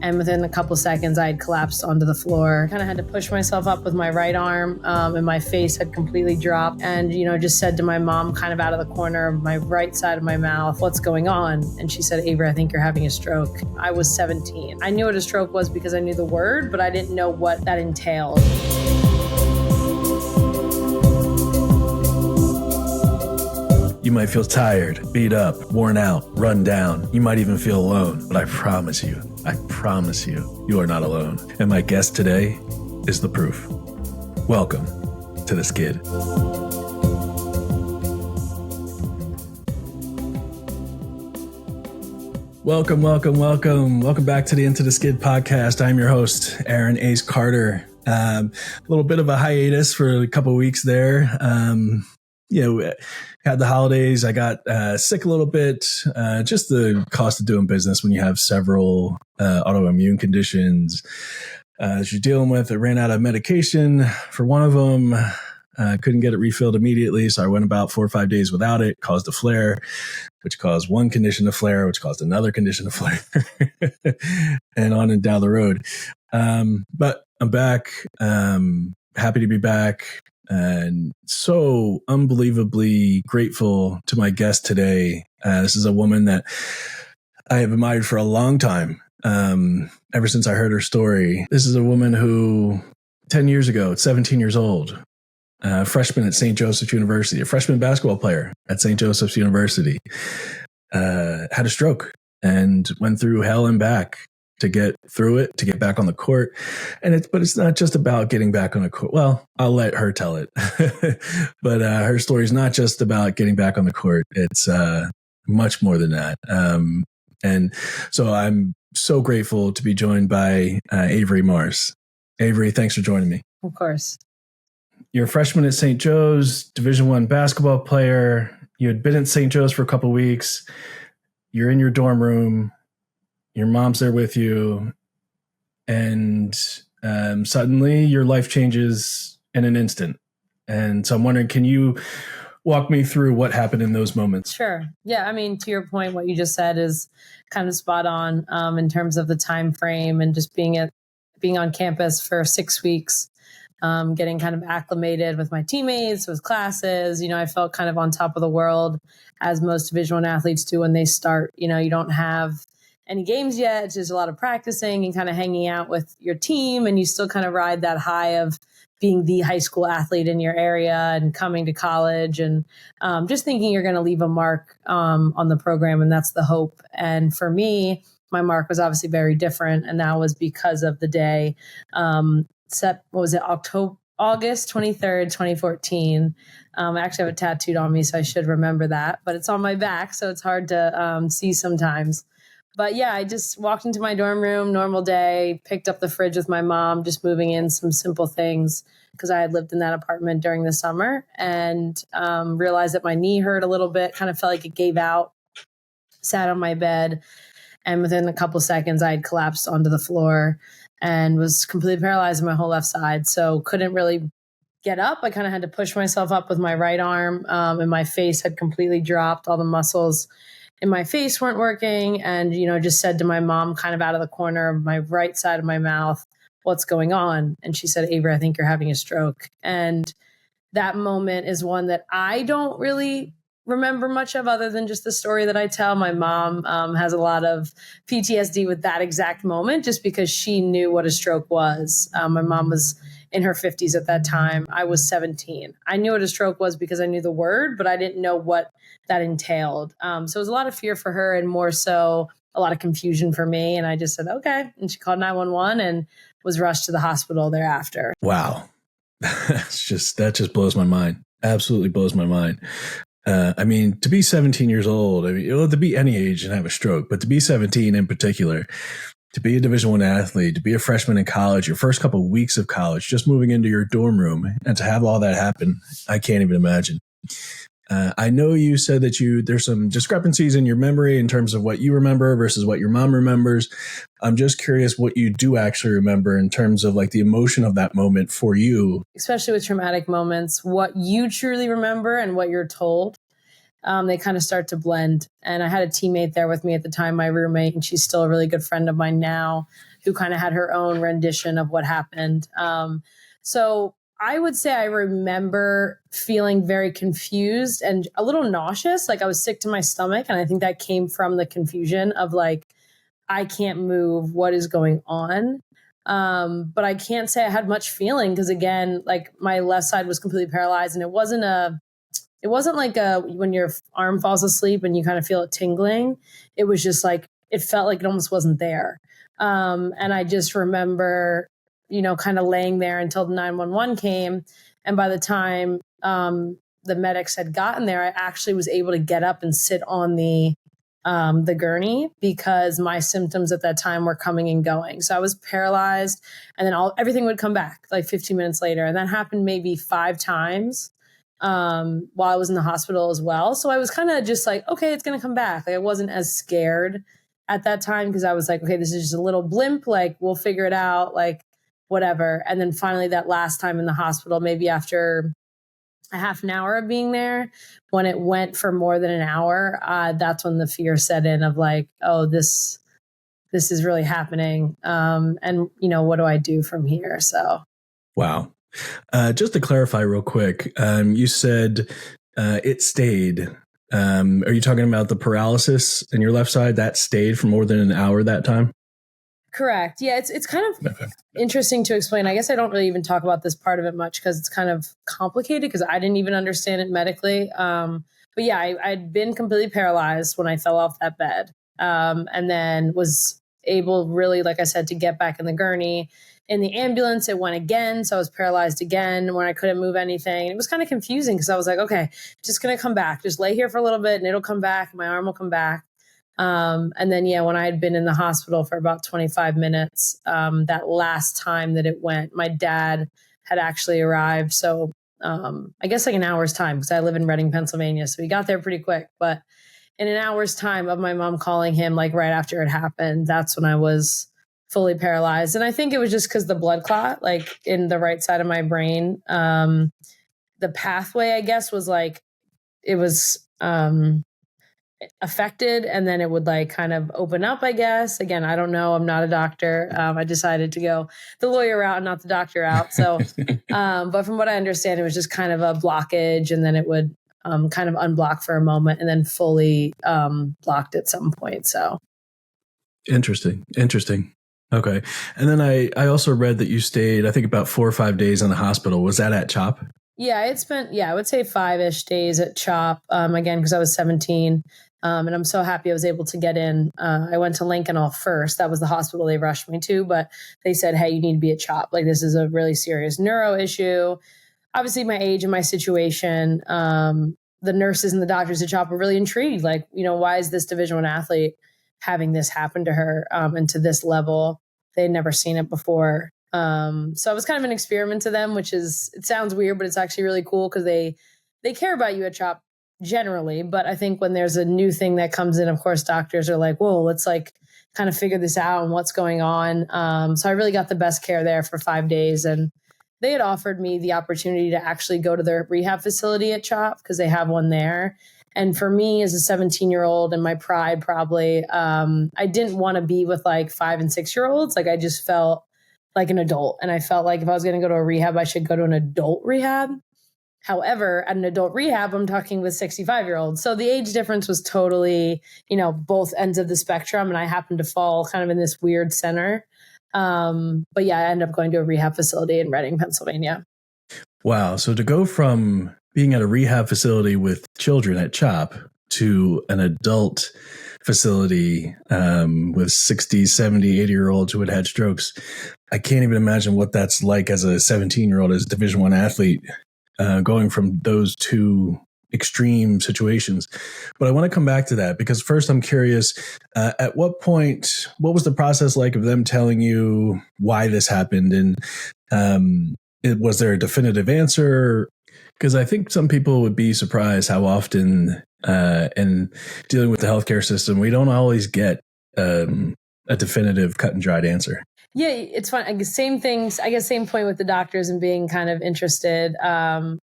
And within a couple seconds, I had collapsed onto the floor. Kind of had to push myself up with my right arm, and my face had completely dropped. And, just said to my mom, kind of out of the corner of my right side of my mouth, "What's going on?" And she said, "Avery, I think you're having a stroke." I was 17. I knew what a stroke was because I knew the word, but I didn't know what that entailed. You might feel tired, beat up, worn out, run down. You might even feel alone, but I promise you, you are not alone. And my guest today is the proof. Welcome to The Skid. Welcome back to the Into the Skid podcast. I'm your host, Aaron Ace Carter. A little bit of a hiatus for a couple of weeks there. Had the holidays. I got sick a little bit. Just the cost of doing business when you have several autoimmune conditions that you're dealing with. I ran out of medication for one of them. Couldn't get it refilled immediately, so I went about 4 or 5 days without it. Caused a flare, which caused one condition to flare, which caused another condition to flare, and on and down the road. But I'm back. Happy to be back. And so unbelievably grateful to my guest today. This is a woman that I have admired for a long time, ever since I heard her story. This is a woman who 10 years ago, at 17 years old, freshman at St. Joseph's University, a freshman basketball player at St. Joseph's University, had a stroke and went through hell and back to get through it, to get back on the court. But it's not just about getting back on the court. Well, I'll let her tell it. But her story is not just about getting back on the court. It's much more than that. And so I'm so grateful to be joined by Avery Marz. Avery, thanks for joining me. Of course. You're a freshman at St. Joe's, Division I basketball player. You had been at St. Joe's for a couple of weeks. You're in your dorm room. Your mom's there with you, and suddenly your life changes in an instant. And so I'm wondering, can you walk me through what happened in those moments? Sure. Yeah. I mean, to your point, what you just said is kind of spot on in terms of the time frame and just being on campus for 6 weeks, getting kind of acclimated with my teammates, with classes. I felt kind of on top of the world, as most Division I athletes do when they start. You don't have any games yet. It's just a lot of practicing and kind of hanging out with your team. And you still kind of ride that high of being the high school athlete in your area and coming to college and just thinking you're going to leave a mark on the program. And that's the hope. And for me, my mark was obviously very different. And that was because of the day, August 23rd, 2014. I actually have it tattooed on me, so I should remember that, but it's on my back. So it's hard to see sometimes. But yeah, I just walked into my dorm room, normal day, picked up the fridge with my mom, just moving in some simple things because I had lived in that apartment during the summer, and realized that my knee hurt a little bit, kind of felt like it gave out, sat on my bed, and within a couple seconds I had collapsed onto the floor and was completely paralyzed in my whole left side. So couldn't really get up. I kind of had to push myself up with my right arm, and my face had completely dropped. All the muscles in my face weren't working, and, just said to my mom, kind of out of the corner of my right side of my mouth, "What's going on?" And she said, "Avery, I think you're having a stroke." And that moment is one that I don't really remember much of other than just the story that I tell. My mom has a lot of PTSD with that exact moment, just because she knew what a stroke was. My mom was in her 50s at that time. I was 17. I knew what a stroke was because I knew the word, but I didn't know what that entailed. So it was a lot of fear for her and more so a lot of confusion for me. And I just said, okay. And she called 911 and was rushed to the hospital thereafter. Wow. That just blows my mind. Absolutely blows my mind. To be 17 years old, to be any age and have a stroke, but to be 17 in particular, to be a Division I athlete, to be a freshman in college, your first couple of weeks of college, just moving into your dorm room, and to have all that happen, I can't even imagine. I know you said that there's some discrepancies in your memory in terms of what you remember versus what your mom remembers. I'm just curious what you do actually remember in terms of like the emotion of that moment for you. Especially with traumatic moments, what you truly remember and what you're told, they kind of start to blend. And I had a teammate there with me at the time, my roommate, and she's still a really good friend of mine now. who kind of had her own rendition of what happened. So I would say I remember feeling very confused and a little nauseous, like I was sick to my stomach. And I think that came from the confusion of like, I can't move. What is going on? But I can't say I had much feeling because again, like my left side was completely paralyzed, and it wasn't like when your arm falls asleep and you kind of feel it tingling. It was just like it felt like it almost wasn't there. And I just remember, kind of laying there until the 911 came, and by the time the medics had gotten there, I actually was able to get up and sit on the gurney because my symptoms at that time were coming and going. So I was paralyzed, and then everything would come back like 15 minutes later. And that happened maybe 5 times while I was in the hospital as well. So I was kind of just like, okay, it's going to come back. Like I wasn't as scared at that time because I was like, okay, this is just a little blimp. Like we'll figure it out, like whatever. And then finally that last time in the hospital, maybe after a half an hour of being there, when it went for more than an hour, that's when the fear set in of like, oh, this is really happening. And what do I do from here? So. Wow. Just to clarify real quick, you said it stayed. Are you talking about the paralysis in your left side that stayed for more than an hour that time? Correct. Yeah, it's kind of interesting to explain. I guess I don't really even talk about this part of it much because it's kind of complicated because I didn't even understand it medically. But yeah, I'd been completely paralyzed when I fell off that bed, and then was able really, like I said, to get back in the gurney. In the ambulance, it went again. So I was paralyzed again when I couldn't move anything. It was kind of confusing because I was like, okay, just going to come back. Just lay here for a little bit and it'll come back. My arm will come back. And then, yeah, when I had been in the hospital for about 25 minutes, that last time that it went, my dad had actually arrived. So I guess like an hour's time because I live in Reading, Pennsylvania. So he got there pretty quick. But in an hour's time of my mom calling him, like right after it happened, that's when I was fully paralyzed. And I think it was just because the blood clot, like in the right side of my brain, the pathway, I guess, was like, it was affected and then it would like kind of open up, I guess. Again, I don't know. I'm not a doctor. I decided to go the lawyer route and not the doctor route. So, but from what I understand, it was just kind of a blockage and then it would kind of unblock for a moment and then fully blocked at some point. So. Interesting. Okay. And then I also read that you stayed, I think about 4 or 5 days in the hospital. Was that at CHOP? Yeah, it spent, I would say 5-ish days at CHOP, again, because I was 17. And I'm so happy I was able to get in. I went to Lincoln first. That was the hospital they rushed me to, but they said, hey, you need to be at CHOP. Like, this is a really serious neuro issue. Obviously, my age and my situation, the nurses and the doctors at CHOP were really intrigued. Like, why is this Division I athlete having this happen to her and to this level? They'd never seen it before. So it was kind of an experiment to them, it sounds weird, but it's actually really cool because they care about you at CHOP generally. But I think when there's a new thing that comes in, of course, doctors are like, whoa, let's like kind of figure this out and what's going on. So I really got the best care there for 5 days. And they had offered me the opportunity to actually go to their rehab facility at CHOP because they have one there. And for me as a 17-year-old and my pride probably, I didn't want to be with like 5 and 6-year-olds. Like I just felt like an adult. And I felt like if I was going to go to a rehab, I should go to an adult rehab. However, at an adult rehab, I'm talking with 65-year-olds. So the age difference was totally, both ends of the spectrum. And I happened to fall kind of in this weird center. But yeah, I ended up going to a rehab facility in Reading, Pennsylvania. Wow. So to go from being at a rehab facility with children at CHOP to an adult facility with 60, 70, 80-year-olds who had strokes, I can't even imagine what that's like as a 17-year-old, as a Division I athlete, going from those two extreme situations. But I want to come back to that because first I'm curious, at what point, what was the process like of them telling you why this happened? And was there a definitive answer? Because I think some people would be surprised how often in dealing with the healthcare system, we don't always get a definitive cut and dried answer. Yeah, it's fun. I guess same things. I guess same point with the doctors and being kind of interested.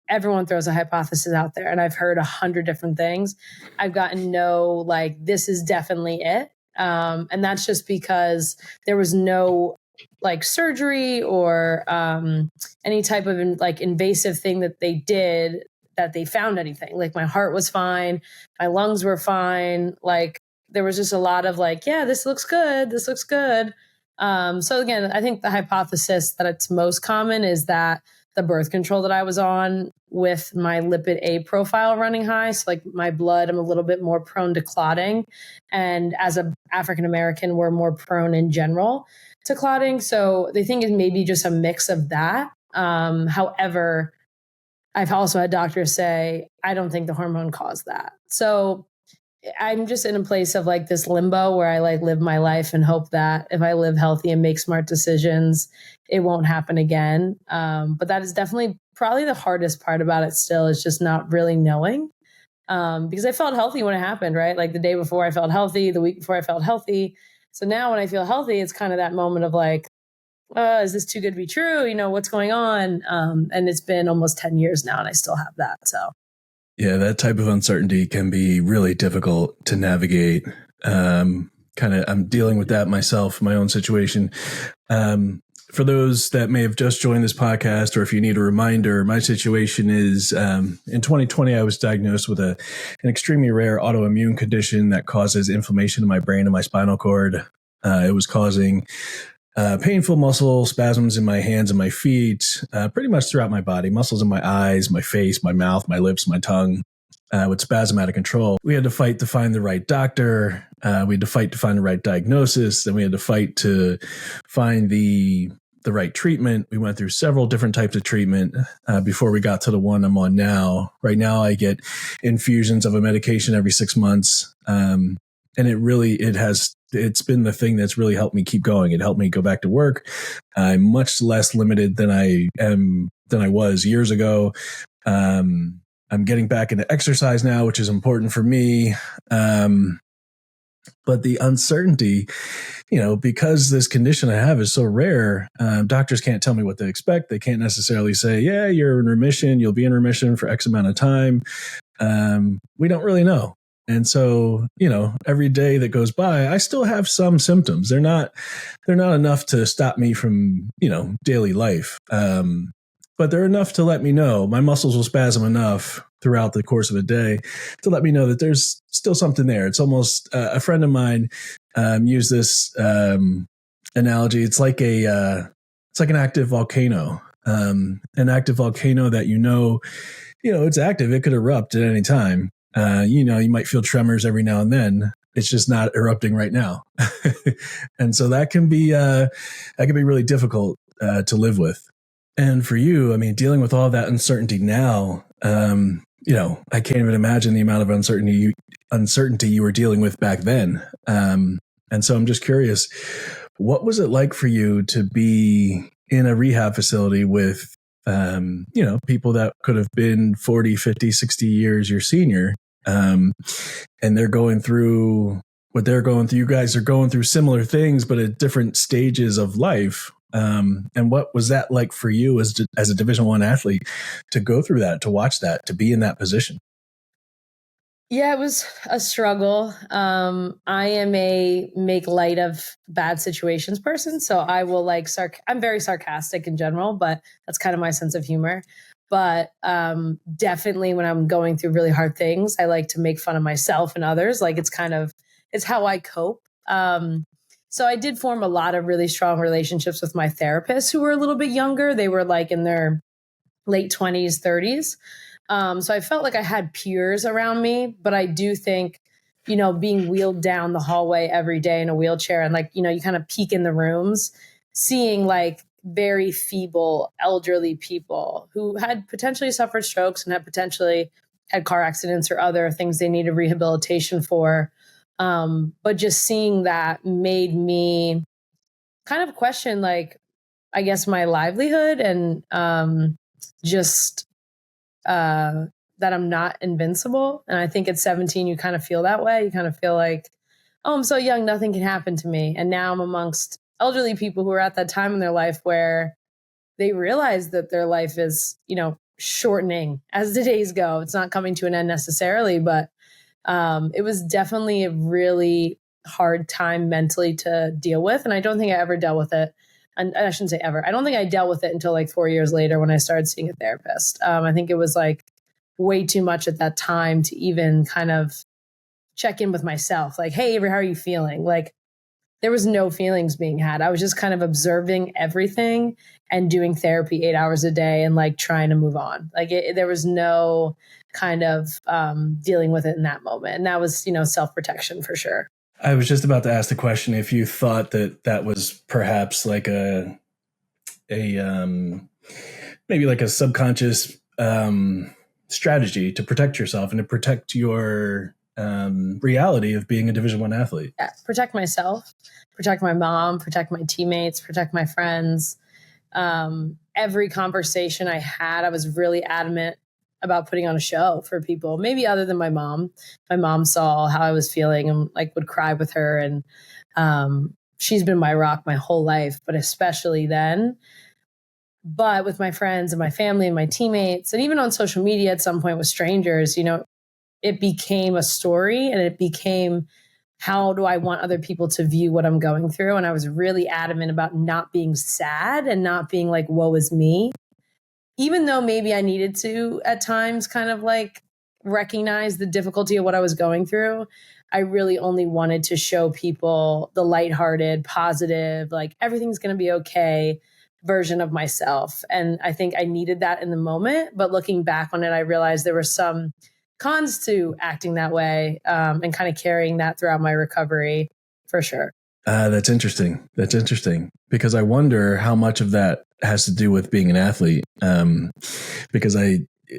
Everyone throws a hypothesis out there, and I've heard 100 different things. I've gotten no like this is definitely it. And that's just because there was no like surgery or any type of like invasive thing that they did that they found anything. Like my heart was fine, my lungs were fine. Like there was just a lot of like, yeah, this looks good. This looks good. So again, I think the hypothesis that it's most common is that the birth control that I was on with my lipid A profile running high. So like my blood, I'm a little bit more prone to clotting. And as an African American, we're more prone in general to clotting. So they think it may be just a mix of that. However, I've also had doctors say, I don't think the hormone caused that. So I'm just in a place of like this limbo where I like live my life and hope that if I live healthy and make smart decisions, it won't happen again. But that is definitely probably the hardest part about it still, is just not really knowing. Because I felt healthy when it happened, right? Like the day before I felt healthy, the week before I felt healthy. So now when I feel healthy, it's kind of that moment of like, is this too good to be true? You know, what's going on? And it's been almost 10 years now and I still have that. So Yeah, that type of uncertainty can be really difficult to navigate. I'm dealing with that myself, my own situation. For those that may have just joined this podcast, or if you need a reminder, my situation is in 2020, I was diagnosed with an extremely rare autoimmune condition that causes inflammation in my brain and my spinal cord. It was causing painful muscle spasms in my hands and my feet, pretty much throughout my body, muscles in my eyes, my face, my mouth, my lips, my tongue. Would spasm out of control. We had to fight to find the right doctor. We had to fight to find the right diagnosis. Then we had to fight to find the right treatment. We went through several different types of treatment before we got to the one I'm on now. Right now, I get infusions of a medication every 6 months. And it's been the thing that's really helped me keep going. It helped me go back to work. I'm much less limited than I was years ago. I'm getting back into exercise now, which is important for me. But the uncertainty, because this condition I have is so rare, doctors can't tell me what to expect. They can't necessarily say, yeah, you're in remission. You'll be in remission for X amount of time. We don't really know. And so, every day that goes by, I still have some symptoms. They're not enough to stop me from, daily life. But they're enough to let me know. My muscles will spasm enough throughout the course of a day to let me know that there's still something there. It's almost a friend of mine used this analogy. It's like an active volcano. An active volcano that it's active. It could erupt at any time. You might feel tremors every now and then. It's just not erupting right now, and so that can be really difficult to live with. And for you, I mean, dealing with all that uncertainty now, I can't even imagine the amount of uncertainty you were dealing with back then. And so I'm just curious, what was it like for you to be in a rehab facility with, people that could have been 40, 50, 60 years your senior, and they're going through what they're going through. You guys are going through similar things, but at different stages of life. And what was that like for you as a Division I athlete to go through that, to watch that, to be in that position? Yeah, it was a struggle. I am a make light of bad situations person. So I will I'm very sarcastic in general, but that's kind of my sense of humor. But definitely when I'm going through really hard things, I like to make fun of myself and others. Like it's how I cope. So I did form a lot of really strong relationships with my therapists who were a little bit younger. They were like in their late 20s, 30s. So I felt like I had peers around me, but I do think, being wheeled down the hallway every day in a wheelchair and you kind of peek in the rooms, seeing like very feeble elderly people who had potentially suffered strokes and had potentially had car accidents or other things they needed rehabilitation for. But just seeing that made me kind of question, I guess, my livelihood and that I'm not invincible. And I think at 17, you kind of feel that way. You kind of feel like, oh, I'm so young, nothing can happen to me. And now I'm amongst elderly people who are at that time in their life where they realize that their life is, shortening as the days go. It's not coming to an end necessarily, but it was definitely a really hard time mentally to deal with. And I don't think I ever dealt with it. And I shouldn't say ever. I don't think I dealt with it until like 4 years later when I started seeing a therapist. I think it was like way too much at that time to even kind of check in with myself. Like, hey, Avery, how are you feeling? Like, there was no feelings being had. I was just kind of observing everything and doing therapy 8 hours a day and like trying to move on. Like there was no kind of dealing with it in that moment. And that was, self-protection for sure. I was just about to ask the question if you thought that was perhaps like a maybe like a subconscious strategy to protect yourself and to protect your reality of being a Division I athlete. Yeah, protect myself, protect my mom, protect my teammates, protect my friends. Every conversation I had, I was really adamant about putting on a show for people, maybe other than my mom. My mom saw how I was feeling and like would cry with her. And she's been my rock my whole life, but especially then. But with my friends and my family and my teammates, and even on social media at some point with strangers, it became a story and it became, how do I want other people to view what I'm going through? And I was really adamant about not being sad and not being like, woe is me. Even though maybe I needed to at times kind of like recognize the difficulty of what I was going through, I really only wanted to show people the lighthearted, positive, like everything's going to be okay version of myself. And I think I needed that in the moment. But looking back on it, I realized there were some cons to acting that way and kind of carrying that throughout my recovery for sure. That's interesting. That's interesting because I wonder how much of that has to do with being an athlete. Because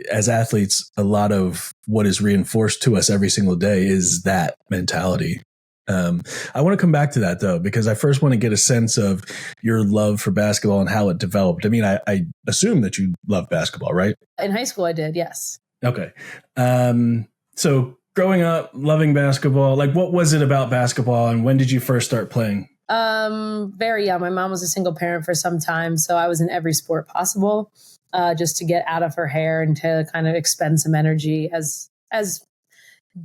as athletes, a lot of what is reinforced to us every single day is that mentality. I want to come back to that though, because I first want to get a sense of your love for basketball and how it developed. I mean, I assume that you love basketball, right? In high school, I did. Yes. Okay. So growing up, loving basketball, like what was it about basketball and when did you first start playing? Very young. My mom was a single parent for some time. So I was in every sport possible, just to get out of her hair and to kind of expend some energy as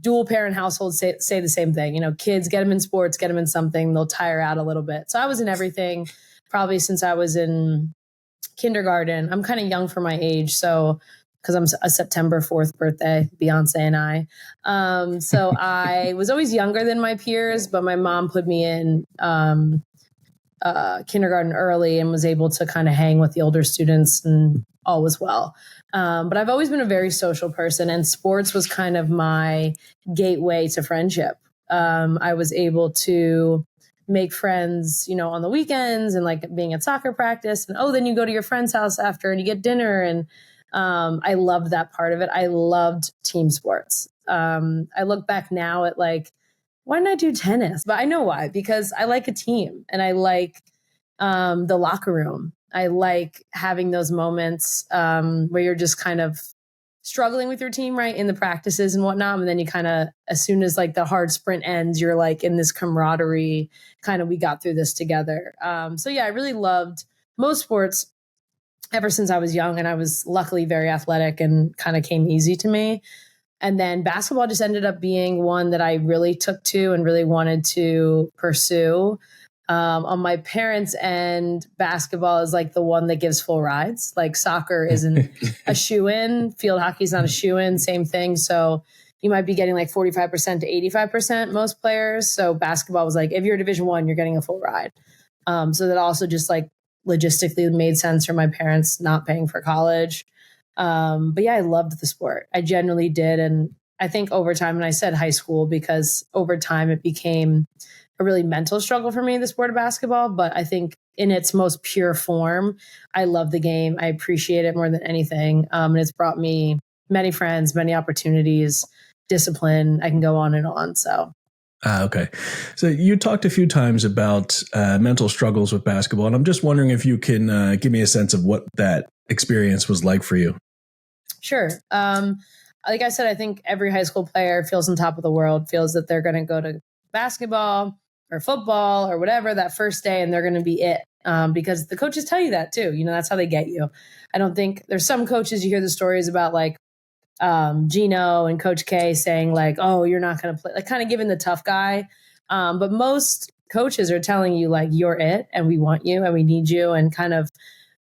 dual parent households say the same thing, kids, get them in sports, get them in something, they'll tire out a little bit. So I was in everything probably since I was in kindergarten. I'm kind of young for my age. So because I'm a September 4th birthday, Beyonce and I. So I was always younger than my peers, but my mom put me in kindergarten early and was able to kind of hang with the older students and all was well. But I've always been a very social person and sports was kind of my gateway to friendship. I was able to make friends, on the weekends and like being at soccer practice and, then you go to your friend's house after and you get dinner. And I loved that part of it. I loved team sports. I look back now at like, why didn't I do tennis? But I know why, because I like a team and I like the locker room. I like having those moments where you're just kind of struggling with your team, right, in the practices and whatnot. And then you kind of, as soon as like the hard sprint ends, you're like in this camaraderie, kind of, we got through this together. So yeah, I really loved most sports ever since I was young. And I was luckily very athletic and kind of came easy to me. And then basketball just ended up being one that I really took to and really wanted to pursue. On my parents' end, basketball is like the one that gives full rides. Like soccer isn't a shoe-in. Field hockey is not a shoe-in. Same thing. So you might be getting like 45% to 85% most players. So basketball was like, if you're Division I, you're getting a full ride. So that also just like logistically made sense for my parents not paying for college. But yeah, I loved the sport. I genuinely did. And I think over time, and I said high school because over time it became a really mental struggle for me, the sport of basketball. But I think in its most pure form, I love the game. I appreciate it more than anything. And it's brought me many friends, many opportunities, discipline. I can go on and on. So. Okay. So you talked a few times about mental struggles with basketball, and I'm just wondering if you can give me a sense of what that experience was like for you. Sure. Like I said, I think every high school player feels on top of the world, feels that they're going to go to basketball or football or whatever that first day and they're going to be it. Because the coaches tell you that too. That's how they get you. I don't think there's some coaches, you hear the stories about like Gino and Coach K saying like, oh, you're not going to play, like kind of giving the tough guy. But most coaches are telling you like, you're it and we want you and we need you, and kind of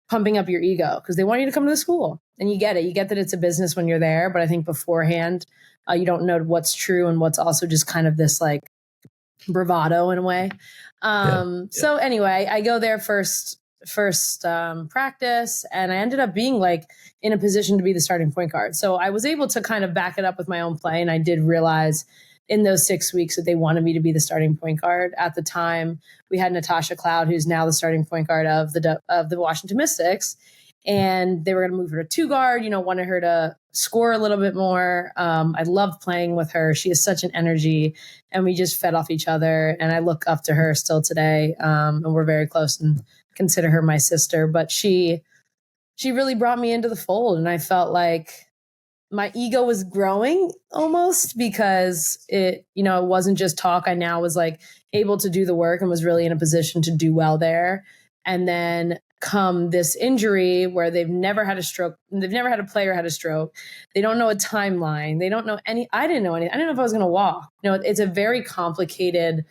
pumping up your ego because they want you to come to the school. And you get it. You get that it's a business when you're there. But I think beforehand, you don't know what's true and what's also just kind of this like bravado in a way. So anyway, I go there first practice, and I ended up being like in a position to be the starting point guard. So I was able to kind of back it up with my own play. And I did realize in those 6 weeks that they wanted me to be the starting point guard. At the time, we had Natasha Cloud, who's now the starting point guard of the Washington Mystics. And they were going to move her to 2 guard, wanted her to score a little bit more. I loved playing with her. She has such an energy, and we just fed off each other. And I look up to her still today. And we're very close and consider her my sister. But she really brought me into the fold. And I felt like my ego was growing almost, because it wasn't just talk. I now was like able to do the work and was really in a position to do well there. And then come this injury where they've never had a stroke. They've never had a player had a stroke. They don't know a timeline. They don't know I didn't know anything. I didn't know if I was going to walk. It's a very complicated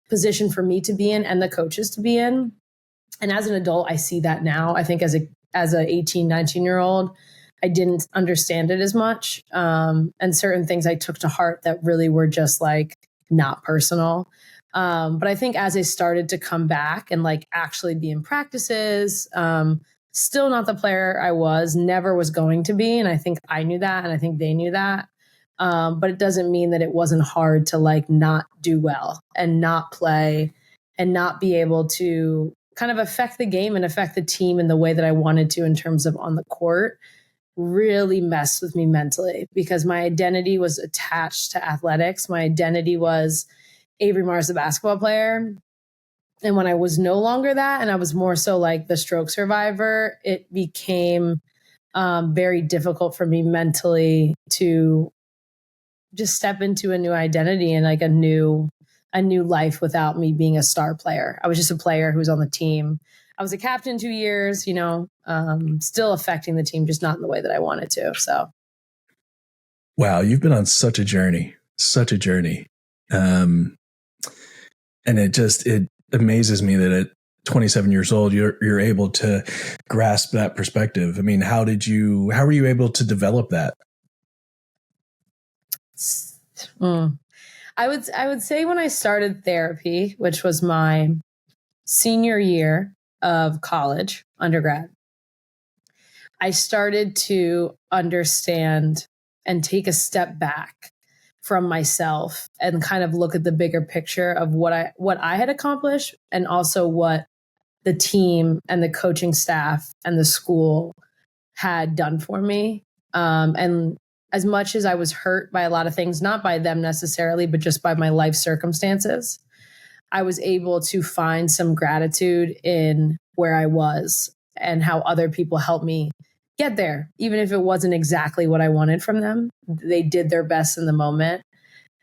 position for me to be in and the coaches to be in. And as an adult, I see that now. I think as a 18, 19-year-old, I didn't understand it as much. And certain things I took to heart that really were just like not personal. But I think as I started to come back and like actually be in practices, still not the player I was, never was going to be. And I think I knew that, and I think they knew that. But it doesn't mean that it wasn't hard to like not do well and not play and not be able to kind of affect the game and affect the team in the way that I wanted to in terms of on the court. Really messed with me mentally, because my identity was attached to athletics. My identity was Avery Marz, the basketball player. And when I was no longer that, and I was more so like the stroke survivor, it became very difficult for me mentally to just step into a new identity and like a new life without me being a star player. I was just a player who was on the team. I was a captain 2 years, still affecting the team, just not in the way that I wanted to. So. Wow. You've been on such a journey. And it amazes me that at 27 years old, you're able to grasp that perspective. I mean, how were you able to develop that? I would say when I started therapy, which was my senior year of college, undergrad, I started to understand and take a step back from myself and kind of look at the bigger picture of what I had accomplished, and also what the team and the coaching staff and the school had done for me. And as much as I was hurt by a lot of things, not by them necessarily, but just by my life circumstances, I was able to find some gratitude in where I was and how other people helped me get there. Even if it wasn't exactly what I wanted from them, they did their best in the moment.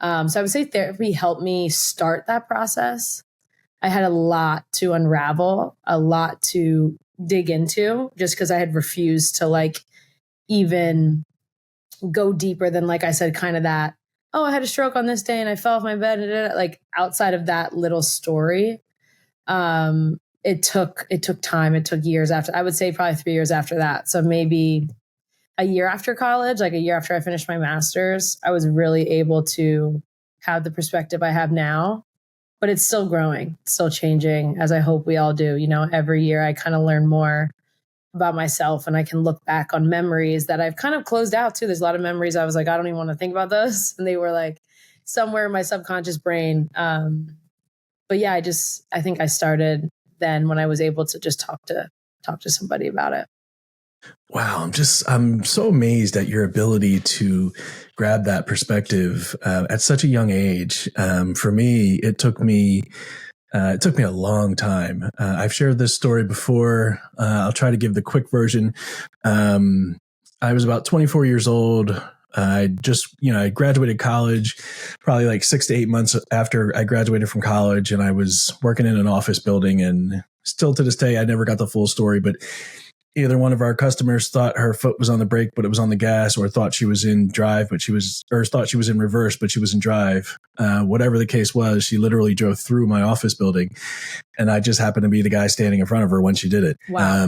So I would say therapy helped me start that process. I had a lot to unravel, a lot to dig into, just because I had refused to like even go deeper than, like I said, kind of that, oh, I had a stroke on this day and I fell off my bed. Like outside of that little story, it took time. It took years after, I would say probably 3 years after that. So maybe a year after college, like a year after I finished my master's, I was really able to have the perspective I have now. But it's still growing, still changing, as I hope we all do. Every year I kind of learn more about myself, and I can look back on memories that I've kind of closed out too. There's a lot of memories I was like, I don't even want to think about those. And they were like somewhere in my subconscious brain. But yeah, I think I started then when I was able to just talk to somebody about it. Wow. I'm so amazed at your ability to grab that perspective at such a young age. For me, it took me a long time. I've shared this story before. I'll try to give the quick version. I was about 24 years old. I graduated college probably like 6 to 8 months after I graduated from college, and I was working in an office building, and still to this day, I never got the full story, but either one of our customers thought her foot was on the brake, but it was on the gas, or thought she was in drive, or thought she was in reverse, but she was in drive. Whatever the case was, she literally drove through my office building, and I just happened to be the guy standing in front of her when she did it. Wow.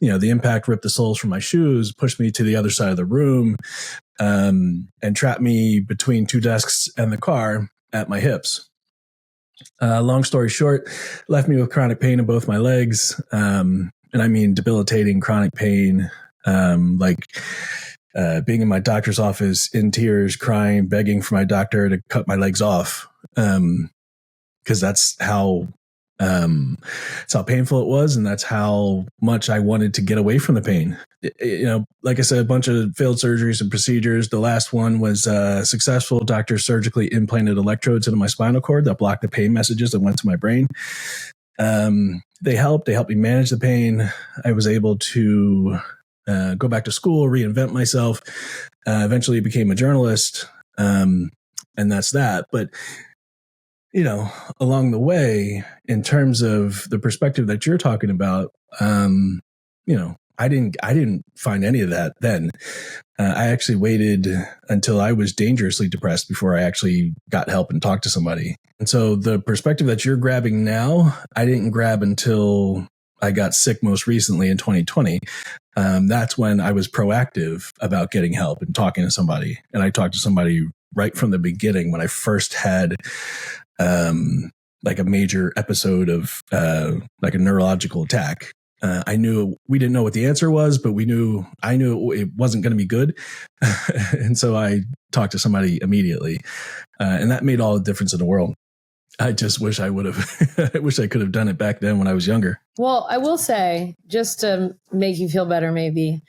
The impact ripped the soles from my shoes, pushed me to the other side of the room, and trapped me between two desks and the car at my hips. Long story short, left me with chronic pain in both my legs. And I mean debilitating chronic pain, being in my doctor's office in tears, crying, begging for my doctor to cut my legs off. Because that's how painful it was. And that's how much I wanted to get away from the pain. Like I said, a bunch of failed surgeries and procedures. The last one was successful. Doctor surgically implanted electrodes into my spinal cord that blocked the pain messages that went to my brain. They helped me manage the pain. I was able to go back to school, reinvent myself, eventually became a journalist. And that's that. But, along the way, in terms of the perspective that you're talking about, I didn't find any of that then. I actually waited until I was dangerously depressed before I actually got help and talked to somebody. And so the perspective that you're grabbing now, I didn't grab until I got sick most recently in 2020. That's when I was proactive about getting help and talking to somebody. And I talked to somebody right from the beginning when I first had like a major episode of like a neurological attack. I knew we didn't know what the answer was, but I knew it wasn't going to be good. And so I talked to somebody immediately. And that made all the difference in the world. I just wish I would have, I wish I could have done it back then when I was younger. Well, I will say, just to make you feel better, maybe,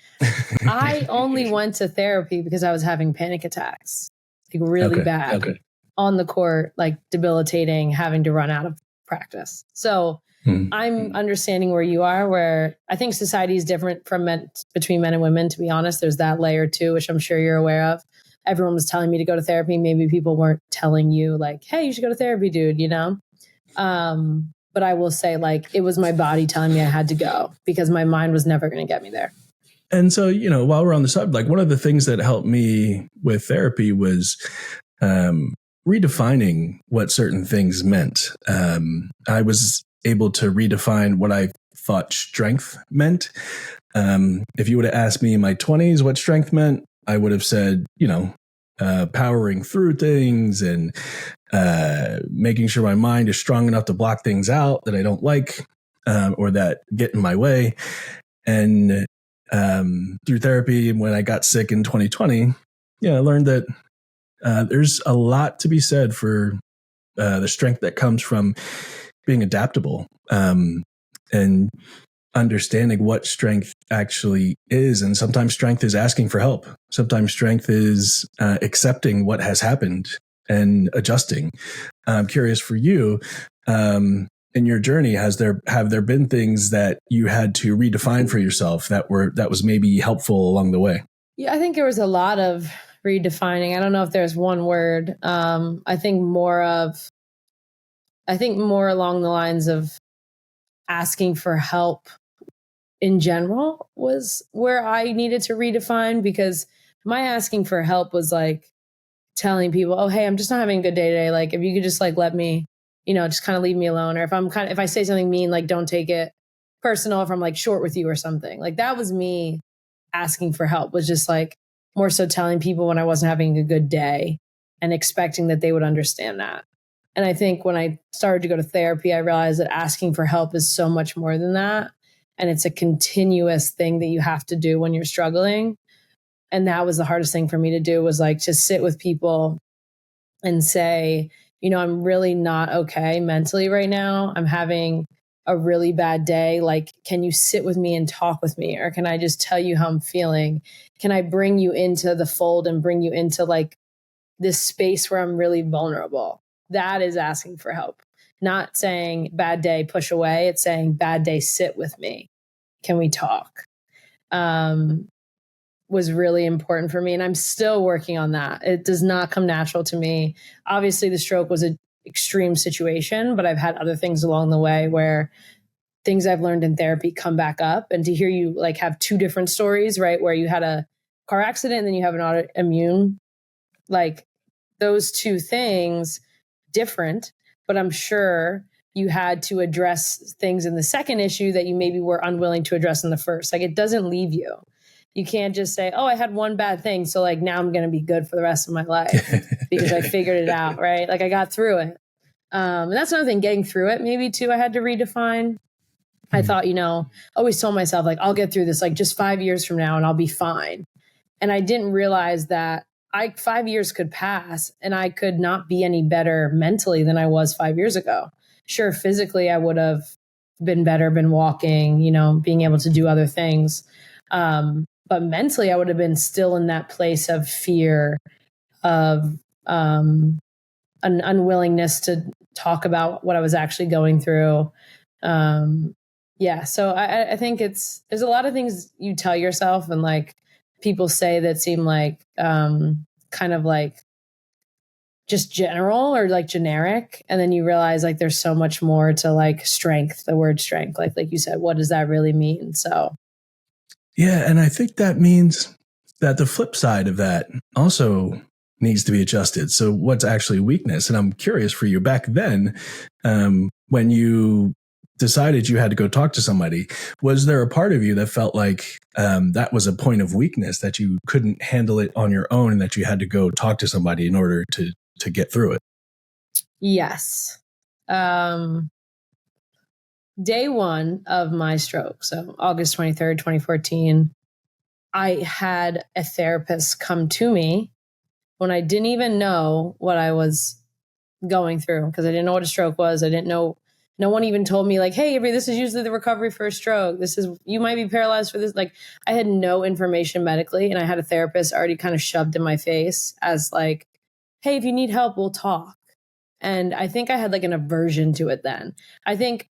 I only went to therapy because I was having panic attacks, like really bad on the court, like debilitating, having to run out of practice. So I'm understanding where you are, where I think society is different from between men and women. To be honest, there's that layer too, which I'm sure you're aware of. Everyone was telling me to go to therapy. Maybe people weren't telling you like, hey, you should go to therapy, dude, But I will say, like, it was my body telling me I had to go because my mind was never going to get me there. And so, while we're on the subject, like one of the things that helped me with therapy was redefining what certain things meant. I was able to redefine what I thought strength meant. If you would have asked me in my 20s what strength meant, I would have said, powering through things and making sure my mind is strong enough to block things out that I don't like or that get in my way. And through therapy, when I got sick in 2020, I learned that there's a lot to be said for the strength that comes from being adaptable and understanding what strength actually is. And sometimes strength is asking for help. Sometimes strength is accepting what has happened and adjusting. I'm curious for you, in your journey, have there been things that you had to redefine for yourself that was maybe helpful along the way? Yeah, I think there was a lot of redefining. I don't know if there's one word. I think more along the lines of asking for help in general was where I needed to redefine, because my asking for help was like telling people, oh, hey, I'm just not having a good day today. Like, if you could just like let me, just kind of leave me alone. Or if I say something mean, like, don't take it personal if I'm like short with you or something. Like, that was me asking for help, was just like more so telling people when I wasn't having a good day and expecting that they would understand that. And I think when I started to go to therapy, I realized that asking for help is so much more than that. And it's a continuous thing that you have to do when you're struggling. And that was the hardest thing for me to do, was like just sit with people and say, I'm really not okay mentally right now. I'm having a really bad day. Like, can you sit with me and talk with me? Or can I just tell you how I'm feeling? Can I bring you into the fold and bring you into like this space where I'm really vulnerable? That is asking for help. Not saying bad day, push away. It's saying bad day, sit with me. Can we talk? Was really important for me. And I'm still working on that. It does not come natural to me. Obviously, the stroke was an extreme situation, but I've had other things along the way where things I've learned in therapy come back up, and to hear you like have two different stories, right? Where you had a car accident and then you have an autoimmune, like those two things different, but I'm sure you had to address things in the second issue that you maybe were unwilling to address in the first. Like it doesn't leave you. You can't just say, oh, I had one bad thing, so like now I'm going to be good for the rest of my life because I figured it out, right? Like I got through it. And that's another thing, getting through it maybe too, I had to redefine. I thought, always told myself like, I'll get through this, like just 5 years from now and I'll be fine. And I didn't realize that 5 years could pass and I could not be any better mentally than I was 5 years ago. Sure, physically I would have been better, been walking, being able to do other things. But mentally I would have been still in that place of fear, of an unwillingness to talk about what I was actually going through. So I think there's a lot of things you tell yourself and like people say that seem like kind of like just general or like generic. And then you realize like there's so much more to like strength, the word strength, like you said, what does that really mean? So. Yeah. And I think that means that the flip side of that also needs to be adjusted. So what's actually weakness? And I'm curious for you back then, when you decided you had to go talk to somebody, was there a part of you that felt like that was a point of weakness, that you couldn't handle it on your own and that you had to go talk to somebody in order to get through it? Yes. Day one of my stroke, so August 23rd, 2014, I had a therapist come to me when I didn't even know what I was going through, because I didn't know what a stroke was. I didn't know. No one even told me like, hey, Avery, this is usually the recovery for a stroke. You might be paralyzed for this. Like I had no information medically, and I had a therapist already kind of shoved in my face as like, hey, if you need help, we'll talk. And I think I had like an aversion to it then. I think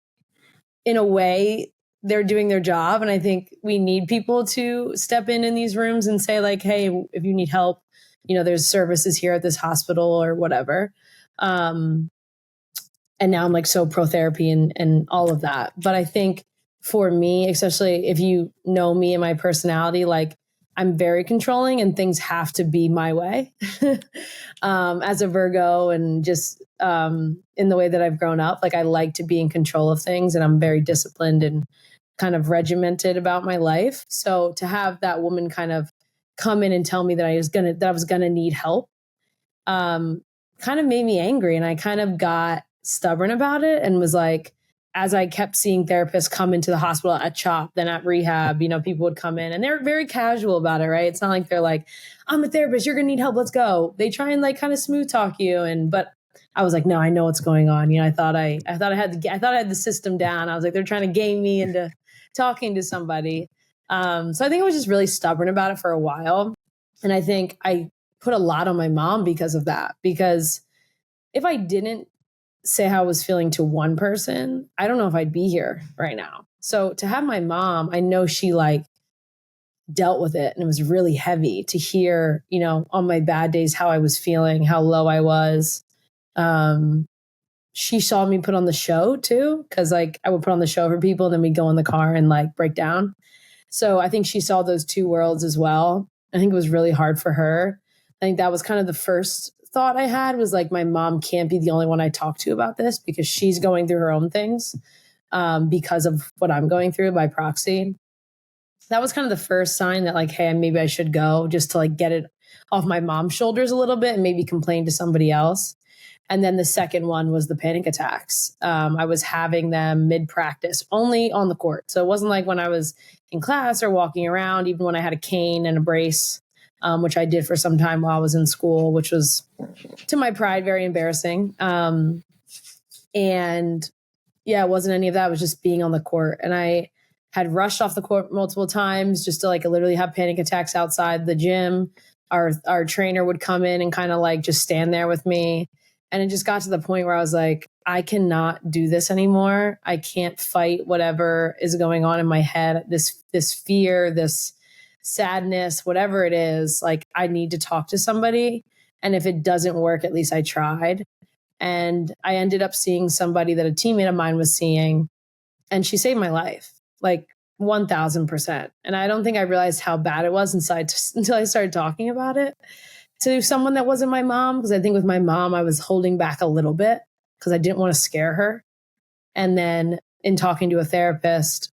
in a way they're doing their job. And I think we need people to step in these rooms and say like, hey, if you need help, there's services here at this hospital or whatever. And now I'm like so pro therapy and all of that. But I think for me, especially if you know me and my personality, like I'm very controlling and things have to be my way as a Virgo, and just in the way that I've grown up. Like I like to be in control of things, and I'm very disciplined and kind of regimented about my life. So to have that woman kind of come in and tell me that I was gonna need help, kind of made me angry, and I kind of got stubborn about it and was like, as I kept seeing therapists come into the hospital at CHOP, then at Rehab, people would come in and they're very casual about it, right? It's not like they're like, I'm a therapist, you're gonna need help, let's go. They try and like kind of smooth talk you, but I was like, no, I know what's going on. I thought I had the system down. I was like, they're trying to game me into talking to somebody. So I think I was just really stubborn about it for a while, and I think I put a lot on my mom because of that. Because if I didn't say how I was feeling to one person, I don't know if I'd be here right now. So to have my mom, I know she like dealt with it, and it was really heavy to hear, on my bad days, how I was feeling, how low I was. She saw me put on the show too, because like I would put on the show for people and then we'd go in the car and like break down. So I think she saw those two worlds as well. I think it was really hard for her. I think that was kind of the first thought I had, was like, my mom can't be the only one I talk to about this, because she's going through her own things because of what I'm going through by proxy. That was kind of the first sign that like, hey, maybe I should go, just to like get it off my mom's shoulders a little bit and maybe complain to somebody else. And then the second one was the panic attacks. I was having them mid-practice, only on the court. So it wasn't like when I was in class or walking around, even when I had a cane and a brace, which I did for some time while I was in school, which was, to my pride, very embarrassing. And yeah, it wasn't any of that. It was just being on the court. And I had rushed off the court multiple times just to like literally have panic attacks outside the gym. Our trainer would come in and kind of like just stand there with me. And it just got to the point where I was like, I cannot do this anymore. I can't fight whatever is going on in my head. This fear, this sadness, whatever it is, like I need to talk to somebody. And if it doesn't work, at least I tried. And I ended up seeing somebody that a teammate of mine was seeing. And she saved my life, like 1000%. And I don't think I realized how bad it was until I started talking about it to someone that wasn't my mom. Because I think with my mom, I was holding back a little bit because I didn't want to scare her. And then in talking to a therapist,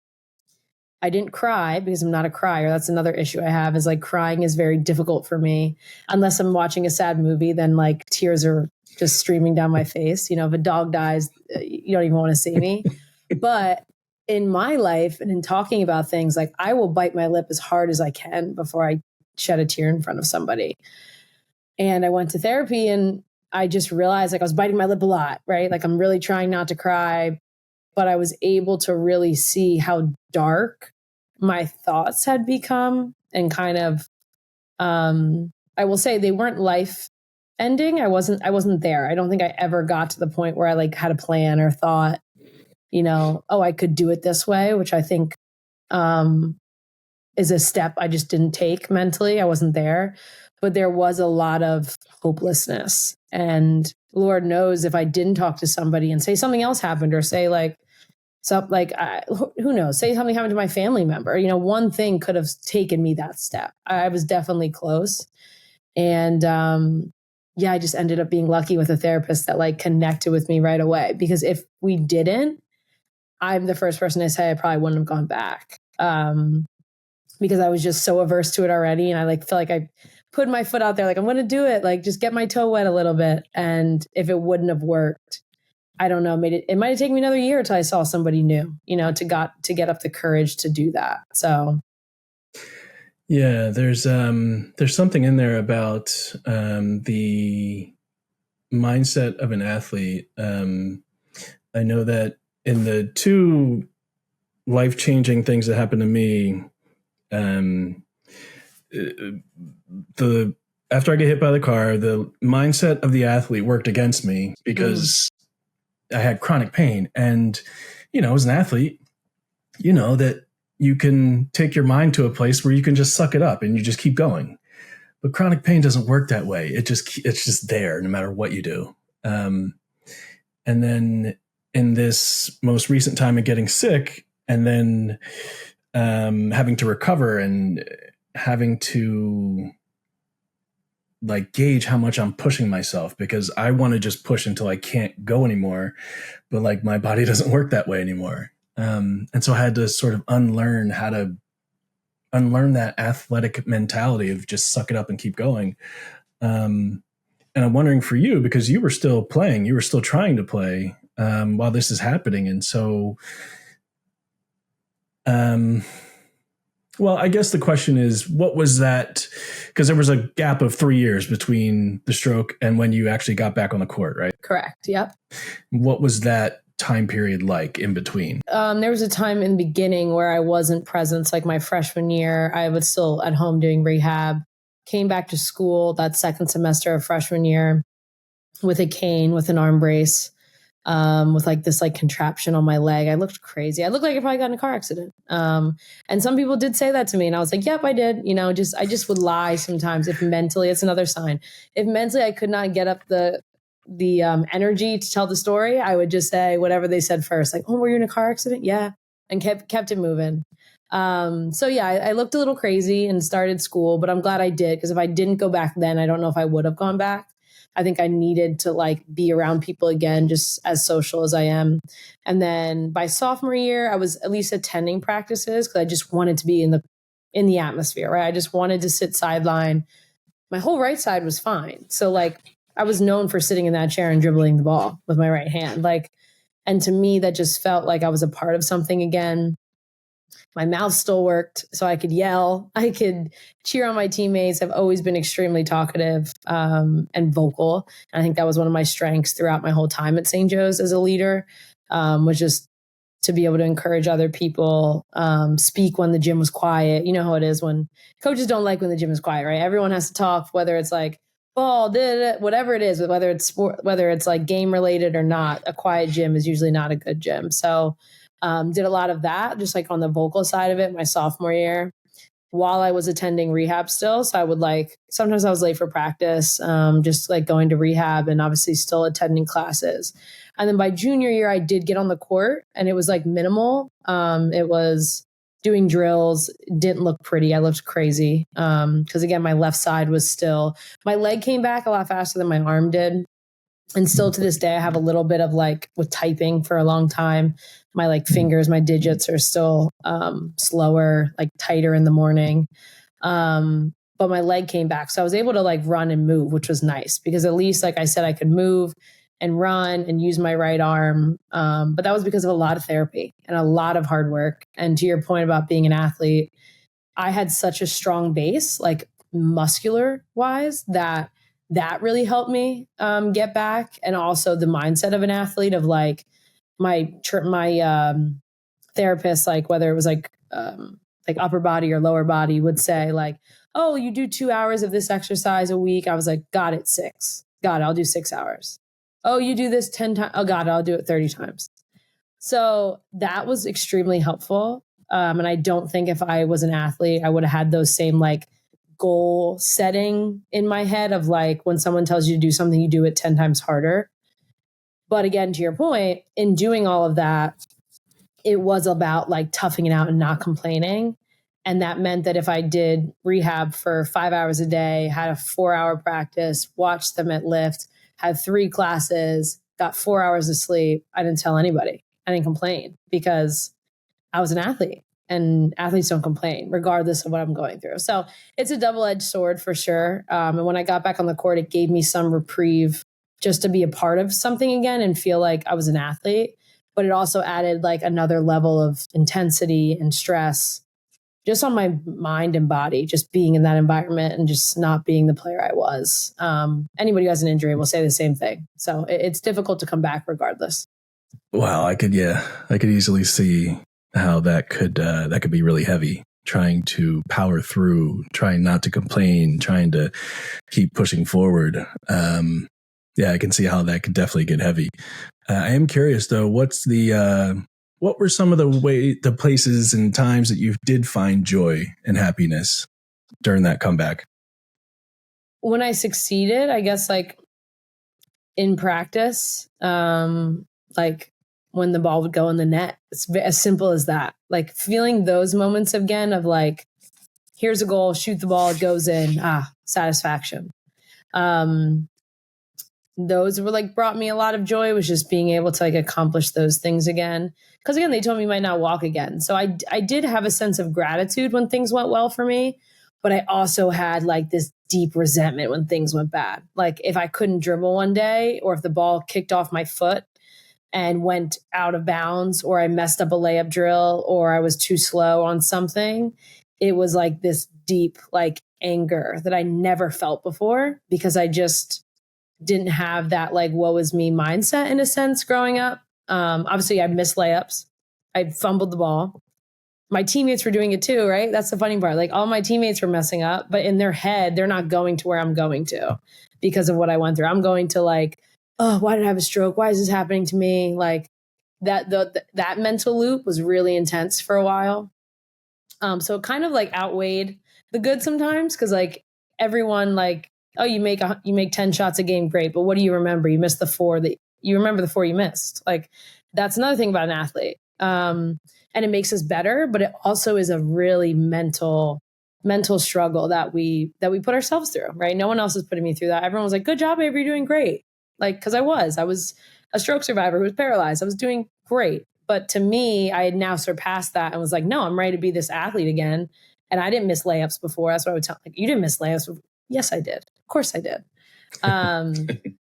I didn't cry because I'm not a crier. That's another issue I have, is like crying is very difficult for me. Unless I'm watching a sad movie, then like tears are just streaming down my face. If a dog dies, you don't even want to see me. But in my life and in talking about things, like I will bite my lip as hard as I can before I shed a tear in front of somebody. And I went to therapy and I just realized like I was biting my lip a lot, right? Like I'm really trying not to cry, but I was able to really see how dark my thoughts had become and kind of, I will say they weren't life ending. I wasn't there. I don't think I ever got to the point where I like had a plan or thought, oh, I could do it this way, which I think, is a step I just didn't take mentally. I wasn't there, but there was a lot of hopelessness. And Lord knows if I didn't talk to somebody and say something else happened or say like, who knows, say something happened to my family member, one thing could have taken me that step. I was definitely close. And, I just ended up being lucky with a therapist that like connected with me right away, because if we didn't, I'm the first person to say I probably wouldn't have gone back. Because I was just so averse to it already. And I like feel like I put my foot out there, like I'm going to do it, like just get my toe wet a little bit. And if it wouldn't have worked, I don't know, it might have taken me another year until I saw somebody new, to get up the courage to do that. So. Yeah, there's something in there about the mindset of an athlete. I know that in the two life-changing things that happened to me, after I get hit by the car, the mindset of the athlete worked against me because I had chronic pain. And, as an athlete, that you can take your mind to a place where you can just suck it up and you just keep going. But chronic pain doesn't work that way. It's just there no matter what you do. And then in this most recent time of getting sick and then having to recover and having to like gauge how much I'm pushing myself, because I want to just push until I can't go anymore. But like my body doesn't work that way anymore. And so I had to sort of unlearn that athletic mentality of just suck it up and keep going. And I'm wondering for you, because you were still playing, you were still trying to play while this is happening. And so, well, I guess the question is, what was that? Because there was a gap of 3 years between the stroke and when you actually got back on the court, right? Correct. Yep. What was that time period like in between? There was a time in the beginning where I wasn't present. It's like my freshman year, I was still at home doing rehab, came back to school that second semester of freshman year with a cane, with an arm brace, with like this like contraption on my leg. I looked crazy. I looked like I probably got in a car accident. And some people did say that to me and I was like, yep, I did. I just would lie sometimes if mentally, it's another sign. If mentally I could not get up the energy to tell the story, I would just say whatever they said first, like, oh, were you in a car accident? Yeah. And kept it moving. I looked a little crazy and started school, but I'm glad I did, because if I didn't go back then, I don't know if I would have gone back. I think I needed to like be around people again, just as social as I am. And then by sophomore year, I was at least attending practices because I just wanted to be in the atmosphere, right? I just wanted to sit sideline. My whole right side was fine. So like I was known for sitting in that chair and dribbling the ball with my right hand. And to me, that just felt like I was a part of something again. My mouth still worked, so I could yell. I could cheer on my teammates. I've always been extremely talkative and vocal. And I think that was one of my strengths throughout my whole time at St. Joe's as a leader, was just to be able to encourage other people, speak when the gym was quiet. You know how it is when coaches don't like when the gym is quiet, right? Everyone has to talk, whether it's like ball, whatever it is, whether it's sport, whether it's like game related or not. A quiet gym is usually not a good gym. So did a lot of that, just like on the vocal side of it my sophomore year. while I was attending rehab still. So I would sometimes I was late for practice, just like going to rehab and obviously still attending classes. And then by junior year, I did get on the court and it was like minimal. It was doing drills, didn't look pretty. I looked crazy. Cause again, my left side was still, my leg came back a lot faster than my arm did. And still to this day, I have a little bit of with typing for a long time, my fingers, my digits are still slower, tighter in the morning. But my leg came back. So I was able to run and move, which was nice because at least, like I said, I could move and run and use my right arm. But that was because of a lot of therapy and a lot of hard work. And to your point about being an athlete, I had such a strong base, muscular wise, that really helped me get back. And also the mindset of an athlete of my therapist, whether it was upper body or lower body, would say oh, you do 2 hours of this exercise a week. I was like, got it, 6. Got it, I'll do 6 hours. Oh, you do this 10 times. Oh, got it, I'll do it 30 times. So that was extremely helpful. And I don't think if I was an athlete, I would have had those same goal setting in my head of when someone tells you to do something, you do it 10 times harder. But again, to your point, in doing all of that, it was about toughing it out and not complaining. And that meant that if I did rehab for 5 hours a day, had a 4-hour practice, watched them at lift, had 3 classes, got 4 hours of sleep, I didn't tell anybody. I didn't complain because I was an athlete. And athletes don't complain regardless of what I'm going through. So it's a double-edged sword for sure. And when I got back on the court, it gave me some reprieve just to be a part of something again and feel like I was an athlete. But it also added another level of intensity and stress just on my mind and body, just being in that environment and just not being the player I was. Anybody who has an injury will say the same thing. So it's difficult to come back regardless. Wow, I could easily see how that could be really heavy, trying to power through, trying not to complain, trying to keep pushing forward. I can see how that could definitely get heavy. I am curious though, what were some of the places and times that you did find joy and happiness during that comeback? When I succeeded, I guess in practice, when the ball would go in the net. It's as simple as that. Feeling those moments again of here's a goal, shoot the ball, it goes in. Satisfaction. Those were brought me a lot of joy, was just being able to accomplish those things again. Because again, they told me I might not walk again. So I did have a sense of gratitude when things went well for me, but I also had this deep resentment when things went bad. If I couldn't dribble one day, or if the ball kicked off my foot and went out of bounds, or I messed up a layup drill, or I was too slow on something, it was this deep anger that I never felt before because I just didn't have that woe is me mindset in a sense growing up. Obviously I missed layups. I fumbled the ball. My teammates were doing it too, right? That's the funny part. All my teammates were messing up, but in their head, they're not going to where I'm going to because of what I went through. I'm going to oh, why did I have a stroke? Why is this happening to me? That mental loop was really intense for a while. So it kind of outweighed the good sometimes because everyone oh, you make 10 shots a game, great, but what do you remember? You missed the 4 that you remember, the 4 you missed. That's another thing about an athlete. And it makes us better, but it also is a really mental struggle that we put ourselves through, right? No one else is putting me through that. Everyone was like, good job, Avery, you're doing great. Because I was a stroke survivor who was paralyzed. I was doing great. But to me, I had now surpassed that and was no, I'm ready to be this athlete again. And I didn't miss layups before. That's what I would tell. You didn't miss layups before. Yes, I did. Of course I did.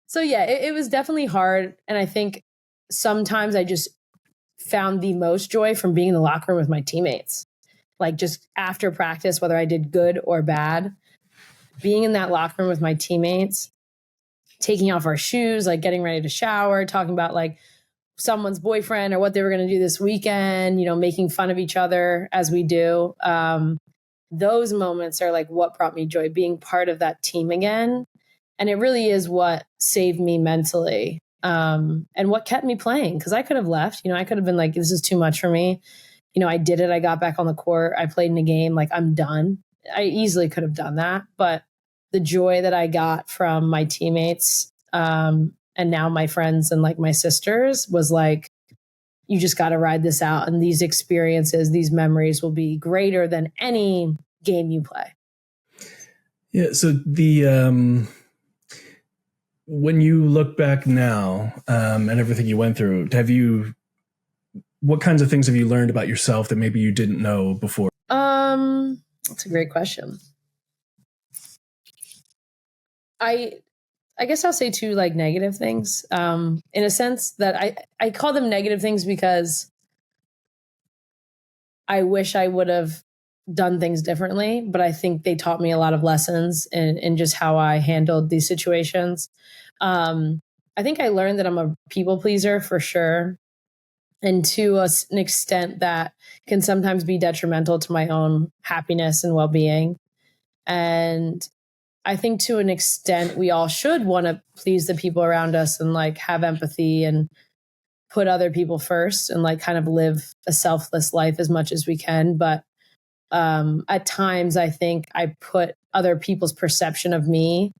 So yeah, it was definitely hard. And I think sometimes I just found the most joy from being in the locker room with my teammates. Just after practice, whether I did good or bad, being in that locker room with my teammates, taking off our shoes, getting ready to shower, talking about someone's boyfriend or what they were going to do this weekend, making fun of each other as we do. Those moments are what brought me joy, being part of that team again. And it really is what saved me mentally and what kept me playing. Because I could have left, I could have been this is too much for me. I did it. I got back on the court. I played in a game. Like, I'm done. I easily could have done that. But the joy that I got from my teammates, and now my friends and like my sisters, was like, you just got to ride this out. And these experiences, these memories will be greater than any game you play. Yeah. So when you look back now, and everything you went through, what kinds of things have you learned about yourself that maybe you didn't know before? That's a great question. I guess I'll say two like negative things, in a sense that I call them negative things because I wish I would have done things differently, but I think they taught me a lot of lessons in just how I handled these situations. I think I learned that I'm a people pleaser for sure, and to an extent that can sometimes be detrimental to my own happiness and well-being. And I think to an extent we all should want to please the people around us and like have empathy and put other people first and like kind of live a selfless life as much as we can. But at times I think I put other people's perception of me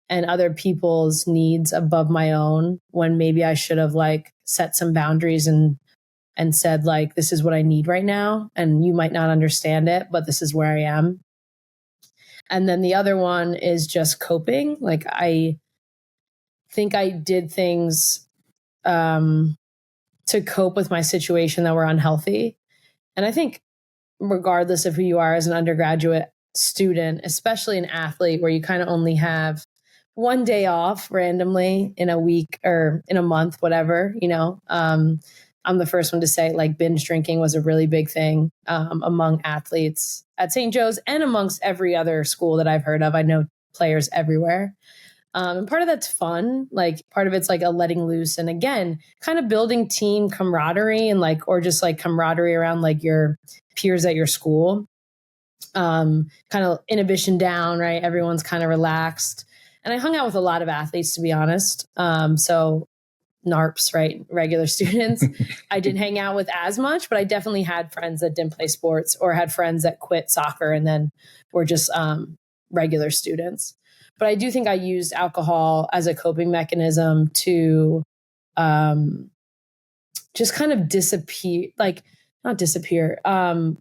and other people's needs above my own, when maybe I should have like set some boundaries and said like, this is what I need right now. And you might not understand it, but this is where I am. And then the other one is just coping. Like, I think I did things to cope with my situation that were unhealthy. And I think regardless of who you are as an undergraduate student, especially an athlete where you kind of only have one day off randomly in a week or in a month, whatever, I'm the first one to say like binge drinking was a really big thing among athletes at St. Joe's and amongst every other school that I've heard of. I know players everywhere. And part of that's fun. Like, part of it's like a letting loose. And again, kind of building team camaraderie and like, or just like camaraderie around like your peers at your school. Kind of inhibition down, right? Everyone's kind of relaxed. And I hung out with a lot of athletes, to be honest. So NARPs, right? Regular students. I didn't hang out with as much, but I definitely had friends that didn't play sports or had friends that quit soccer and then were just regular students. But I do think I used alcohol as a coping mechanism to just kind of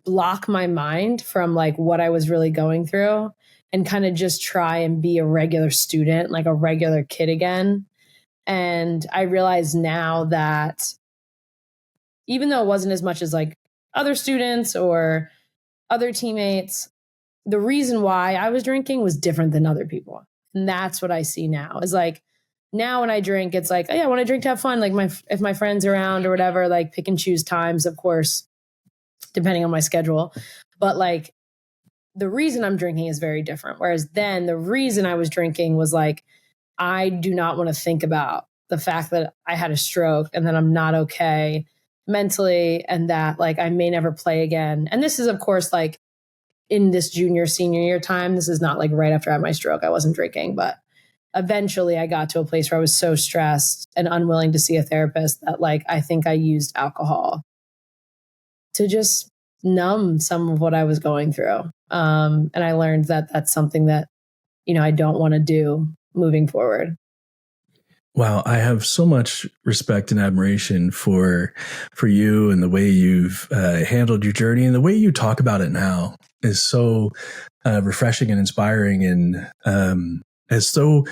block my mind from like what I was really going through and kind of just try and be a regular student, like a regular kid again. And I realize now that even though it wasn't as much as like other students or other teammates, the reason why I was drinking was different than other people. And that's what I see now is like, now when I drink, it's like, oh yeah, when I drink to have fun, like if my friends are around or whatever, like pick and choose times, of course, depending on my schedule. But like the reason I'm drinking is very different. Whereas then the reason I was drinking was like, I do not want to think about the fact that I had a stroke and that I'm not okay mentally and that like I may never play again. And this is, of course, like in this senior year time. This is not like right after I had my stroke. I wasn't drinking, but eventually I got to a place where I was so stressed and unwilling to see a therapist that like I think I used alcohol to just numb some of what I was going through. And I learned that that's something that, I don't want to do moving forward. Wow, I have so much respect and admiration for you and the way you've handled your journey, and the way you talk about it now is so refreshing and inspiring. And there's so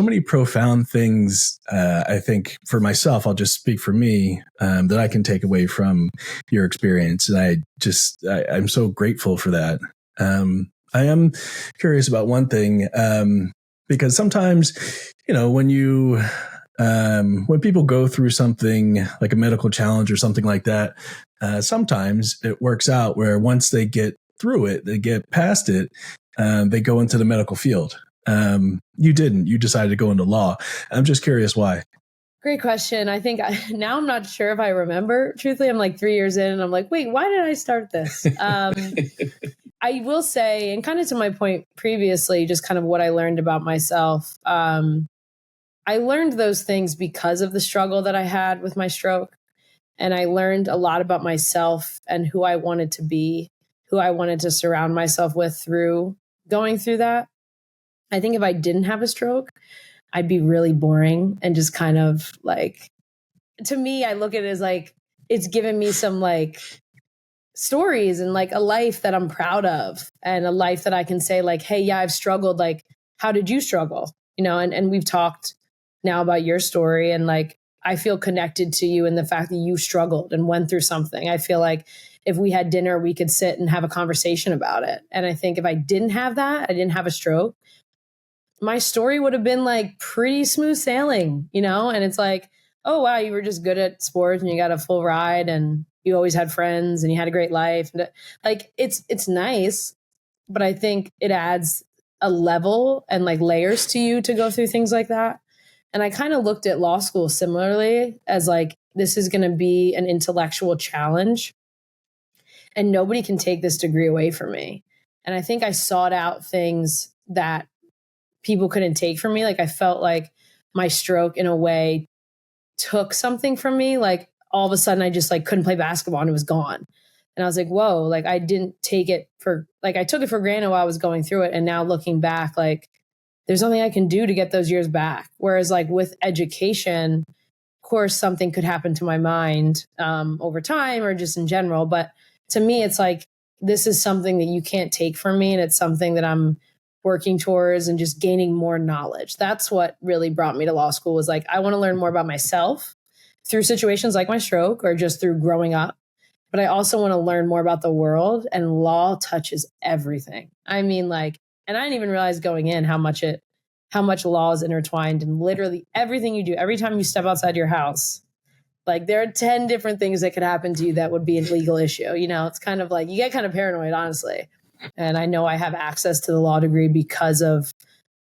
many profound things. I think for myself, I'll just speak for me, that I can take away from your experience, and I'm so grateful for that. I am curious about one thing. Because sometimes, when people go through something like a medical challenge or something like that, sometimes it works out where once they get through it, they get past it, they go into the medical field. You didn't. You decided to go into law. I'm just curious why. Great question. I think now I'm not sure if I remember. Truthfully, I'm like 3 years in and I'm like, wait, why did I start this? I will say, and kind of to my point previously, just kind of what I learned about myself. I learned those things because of the struggle that I had with my stroke. And I learned a lot about myself and who I wanted to be, who I wanted to surround myself with through going through that. I think if I didn't have a stroke, I'd be really boring and just kind of like, to me, I look at it as like, it's given me some like stories and like a life that I'm proud of and a life that I can say like, hey, yeah, I've struggled. Like, how did you struggle? And we've talked now about your story, and like, I feel connected to you in the fact that you struggled and went through something. I feel like if we had dinner, we could sit and have a conversation about it. And I think if I didn't have that, I didn't have a stroke, my story would have been like pretty smooth sailing, And it's like, oh, wow, you were just good at sports and you got a full ride and you always had friends and you had a great life. And like, it's nice, but I think it adds a level and like layers to you to go through things like that. And I kind of looked at law school similarly as like, this is going to be an intellectual challenge and nobody can take this degree away from me. And I think I sought out things that people couldn't take from me. Like, I felt like my stroke in a way took something from me. Like, all of a sudden I just like couldn't play basketball and it was gone. And I was like, whoa, like I didn't take it for, like I took it for granted while I was going through it. And now looking back, like there's nothing I can do to get those years back. Whereas like with education, of course, something could happen to my mind over time or just in general. But to me, it's like, this is something that you can't take from me. And it's something that I'm working towards and just gaining more knowledge. That's what really brought me to law school, was like, I want to learn more about myself through situations like my stroke or just through growing up. But I also want to learn more about the world, and law touches everything. I mean, like, and I didn't even realize going in how much law is intertwined in literally everything you do. Every time you step outside your house, like there are 10 different things that could happen to you that would be a legal issue. It's kind of like, you get kind of paranoid, honestly. And I know I have access to the law degree because of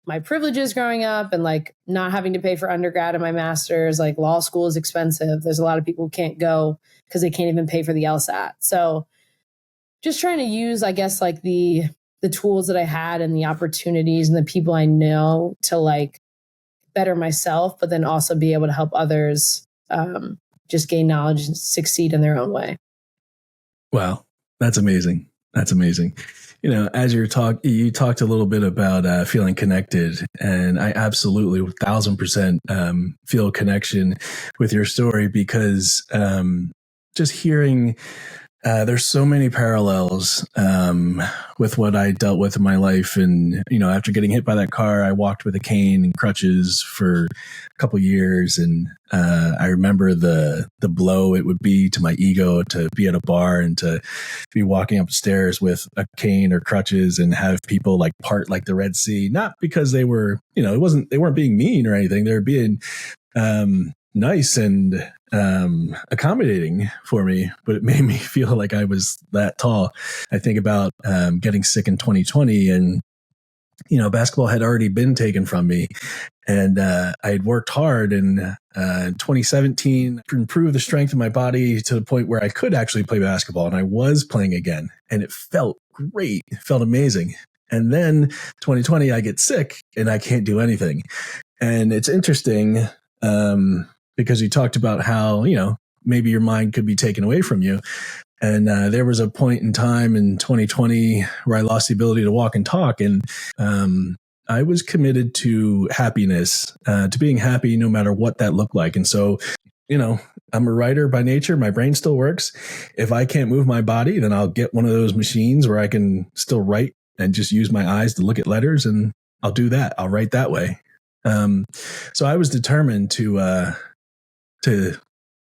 my privileges growing up and like not having to pay for undergrad and my master's. Like, law school is expensive. There's a lot of people who can't go because they can't even pay for the LSAT. So just trying to use, I guess, like the tools that I had and the opportunities and the people I know to like better myself, but then also be able to help others just gain knowledge and succeed in their own way. Wow. That's amazing. That's amazing. As you talked a little bit about feeling connected, and I absolutely 1,000% feel connection with your story, because just hearing there's so many parallels with what I dealt with in my life. And, after getting hit by that car, I walked with a cane and crutches for a couple of years. And I remember the blow it would be to my ego to be at a bar and to be walking upstairs with a cane or crutches and have people like part like the Red Sea, not because they were, they weren't being mean or anything. They were being nice and accommodating for me, but it made me feel like I was that tall. I think about getting sick in 2020, and basketball had already been taken from me, and I had worked hard in 2017 to improve the strength of my body to the point where I could actually play basketball, and I was playing again, and it felt great. It felt amazing. And then 2020, I get sick and I can't do anything. And it's interesting because you talked about how, maybe your mind could be taken away from you. And there was a point in time in 2020 where I lost the ability to walk and talk. And I was committed to happiness, to being happy no matter what that looked like. And so, I'm a writer by nature. My brain still works. If I can't move my body, then I'll get one of those machines where I can still write and just use my eyes to look at letters. And I'll do that. I'll write that way. So I was determined to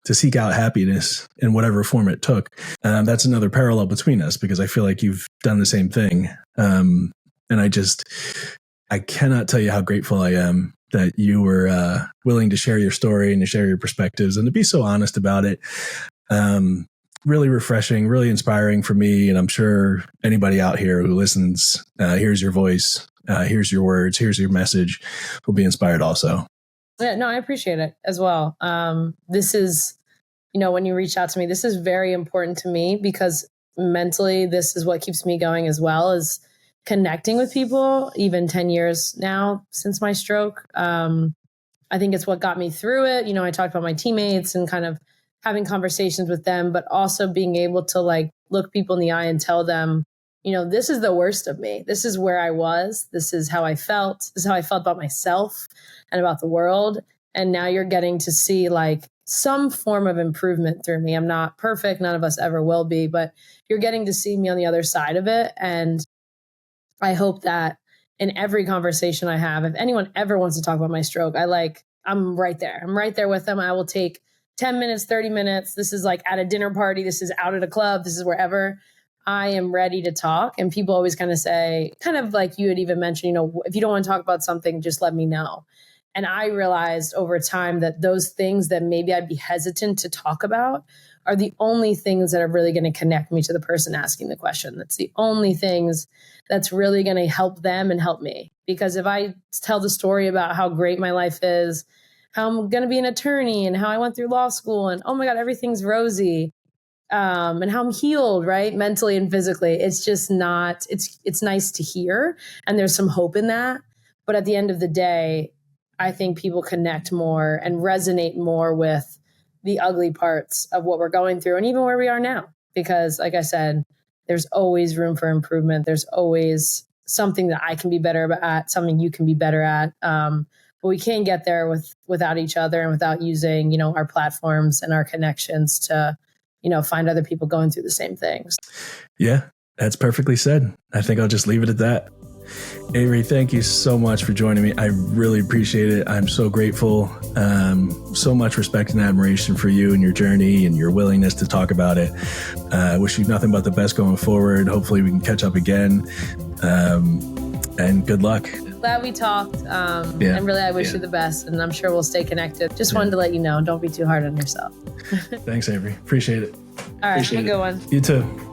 seek out happiness in whatever form it took. That's another parallel between us, because I feel like you've done the same thing. And I cannot tell you how grateful I am that you were willing to share your story and to share your perspectives and to be so honest about it. Really refreshing, really inspiring for me. And I'm sure anybody out here who listens, hears your voice, here's your words, here's your message, will be inspired also. Yeah, no, I appreciate it as well. This is, when you reach out to me, this is very important to me, because mentally, this is what keeps me going as well, as connecting with people, even 10 years now since my stroke. I think it's what got me through it. I talked about my teammates and kind of having conversations with them, but also being able to like look people in the eye and tell them, this is the worst of me. This is where I was. This is how I felt. This is how I felt about myself and about the world. And now you're getting to see like some form of improvement through me. I'm not perfect. None of us ever will be, but you're getting to see me on the other side of it. And I hope that in every conversation I have, if anyone ever wants to talk about my stroke, I'm right there. I'm right there with them. I will take 10 minutes, 30 minutes. This is like at a dinner party. This is out at a club. This is wherever. I am ready to talk. And people always kind of say, kind of like you had even mentioned, if you don't want to talk about something, just let me know. And I realized over time that those things that maybe I'd be hesitant to talk about are the only things that are really going to connect me to the person asking the question. That's the only things that's really going to help them and help me. Because if I tell the story about how great my life is, how I'm going to be an attorney and how I went through law school and, oh my God, everything's rosy, and how I'm healed, right? Mentally and physically. It's just not, it's nice to hear. And there's some hope in that. But at the end of the day, I think people connect more and resonate more with the ugly parts of what we're going through and even where we are now. Because like I said, there's always room for improvement. There's always something that I can be better at, something you can be better at. But we can't get there without each other and without using, our platforms and our connections to, find other people going through the same things. Yeah, that's perfectly said. I think I'll just leave it at that. Avery, thank you so much for joining me. I really appreciate it. I'm so grateful. So much respect and admiration for you and your journey and your willingness to talk about it. I wish you nothing but the best going forward. Hopefully we can catch up again. And good luck. Glad we talked. And really, I wish you the best. And I'm sure we'll stay connected. Just wanted to let you know, don't be too hard on yourself. Thanks, Avery. Appreciate it. All right. Have a good one. You too.